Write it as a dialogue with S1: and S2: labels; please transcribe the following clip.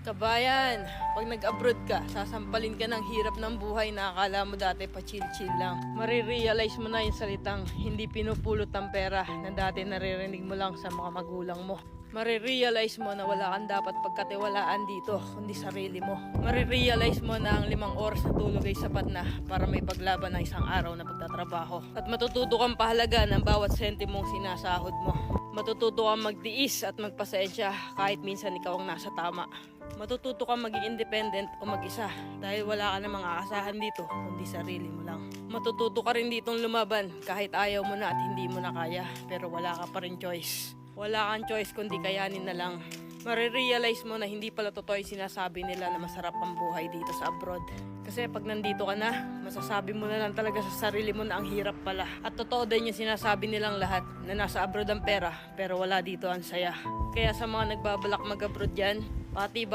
S1: Kabayan, pag nag-abroad ka, sasampalin ka ng hirap ng buhay na akala mo dati pa chill-chill lang. Marirealize mo na yung salitang hindi pinupulot ng pera na dati naririnig mo lang sa mga magulang mo. Marirealize mo na wala kang dapat pagkatiwalaan dito, kundi sarili mo. Marirealize mo na ang 5 oras na tulog ay sapat na para may paglaban ng isang araw na pagtatrabaho. At matututo kang pahalaga ng bawat sentimong sinasahod mo. Matututo kang magtiis at magpasensya kahit minsan ikaw ang nasa tama. Matututo kang maging independent o mag-isa dahil wala ka namang aasahan dito kundi sarili mo lang. Matututo ka rin ditong lumaban kahit ayaw mo na at hindi mo na kaya pero wala ka pa rin choice. Wala kang choice kundi kayanin na lang. Marirealize mo na hindi pala totoo yung sinasabi nila na masarap ang buhay dito sa abroad. Kasi pag nandito ka na, masasabi mo na lang talaga sa sarili mo na ang hirap pala. At totoo din yung sinasabi nilang lahat na nasa abroad ang pera pero wala dito ang saya. Kaya sa mga nagbabalak mag-abroad dyan, patibay